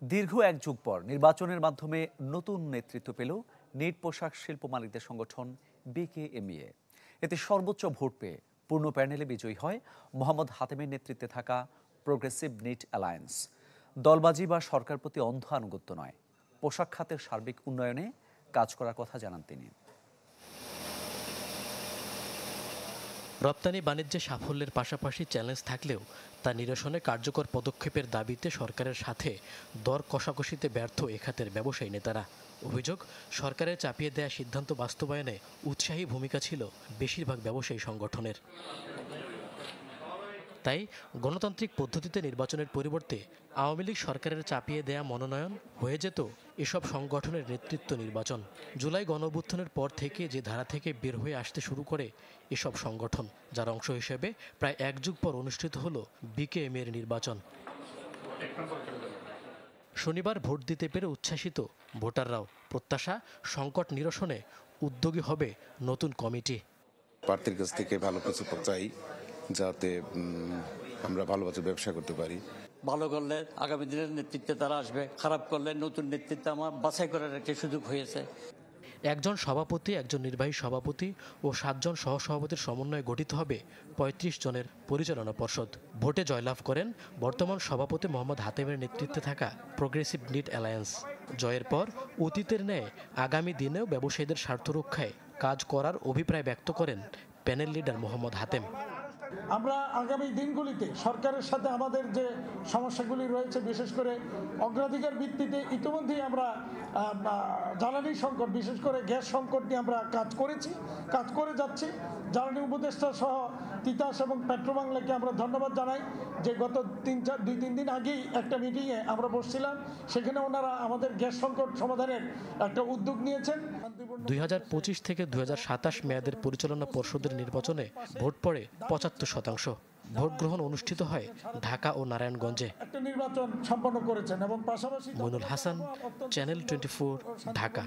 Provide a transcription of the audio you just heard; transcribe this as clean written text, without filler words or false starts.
দীর্ঘ এক যুগ পর নির্বাচনের মাধ্যমে নতুন নেতৃত্ব পেল নেট পোশাক শিল্প মালিকদের সংগঠন বিকেএমইএ। এতে সর্বোচ্চ ভোট পেয়ে পূর্ণ প্যানেলে বিজয়ী হয় মোহাম্মদ হাতেমের নেতৃত্বে থাকা প্রোগ্রেসিভ নিট অ্যালায়েন্স। দলবাজি বা সরকার প্রতি অন্ধ আনুগত্য নয়, পোশাক খাতের সার্বিক উন্নয়নে কাজ করার কথা জানান তিনি। রপ্তানি বাণিজ্যে সাফল্যের পাশাপাশি চ্যালেঞ্জ থাকলেও তা নিরসনে কার্যকর পদক্ষেপের দাবিতে সরকারের সাথে দর কষাকষিতে ব্যর্থ এ খাতের ব্যবসায়ী নেতারা। অভিযোগ, সরকারের চাপিয়ে দেয়া সিদ্ধান্ত বাস্তবায়নে উৎসাহী ভূমিকা ছিল বেশিরভাগ ব্যবসায়ী সংগঠনের। তাই গণতান্ত্রিক পদ্ধতিতে নির্বাচনের পরিবর্তে আওয়ামী লীগ সরকারের চাপিয়ে দেয়া মনোনয়ন হয়ে যেত এসব সংগঠনের নেতৃত্ব নির্বাচন। জুলাই গণঅভ্যুত্থানের পর থেকে যে ধারা থেকে বের হয়ে আসতে শুরু করে এসব সংগঠন, যার অংশ হিসেবে প্রায় এক যুগ পর অনুষ্ঠিত হলো বিকেএমইএর নির্বাচন। শনিবার ভোট দিতে পেরে উচ্ছ্বাসিত ভোটাররাও। প্রত্যাশা, সংকট নিরসনে উদ্যোগী হবে নতুন কমিটি। প্রার্থীর কাছ থেকে ভালো কিছু চাই, যাতে আমরা ভালোভাবে ব্যবসা করতে পারি। ভালো করলে আগামী দিনের নেতৃত্বে তারা আসবে, খারাপ করলে নতুন নেতৃত্বে আমার বাছাই করার একটা সুযোগ হয়েছে। একজন সভাপতি, একজন নির্বাহী সভাপতি ও 7 জন সহসভাপতির সমন্বয়ে গঠিত হবে 35 জনের পরিচালনা পর্ষদ। ভোটে জয়লাভ করেন বর্তমান সভাপতি মোহাম্মদ হাতেমের নেতৃত্বে থাকা প্রোগ্রেসিভ নিট অ্যালায়েন্স। জয়ের পর অতীতের ন্যায় আগামী দিনেও ব্যবসায়ীদের স্বার্থ রক্ষায় কাজ করার অভিপ্রায় ব্যক্ত করেন প্যানেল লিডার মোহাম্মদ হাতেম। আমরা আগামী দিনগুলিতে সরকারের সাথে আমাদের যে সমস্যাগুলি রয়েছে, বিশেষ করে অগ্রাধিকার ভিত্তিতে ইতিমধ্যেই আমরা জ্বালানি সংকট, বিশেষ করে গ্যাস সংকট নিয়ে আমরা কাজ করে যাচ্ছি। জ্বালানি উপদেষ্টা সহ তিতাস এবং পেট্রোবাংলাকে আমরা ধন্যবাদ জানাই যে গত 2-3 দিন আগেই একটা মিটিংয়ে আমরা বসছিলাম, সেখানে ওনারা আমাদের গ্যাস সংকট সমাধানের একটা উদ্যোগ নিয়েছেন। 2025 থেকে 2027 মেয়াদের পরিচালনা পর্ষদের নির্বাচনে ভোট পড়ে 75%। ভোট গ্রহণ অনুষ্ঠিত হয় ঢাকা ও নারায়ণগঞ্জে। একটা নির্বাচন সম্পন্ন করেছেন এবং পাশাপাশি মইনুল হাসান, চ্যানেল 24, ঢাকা।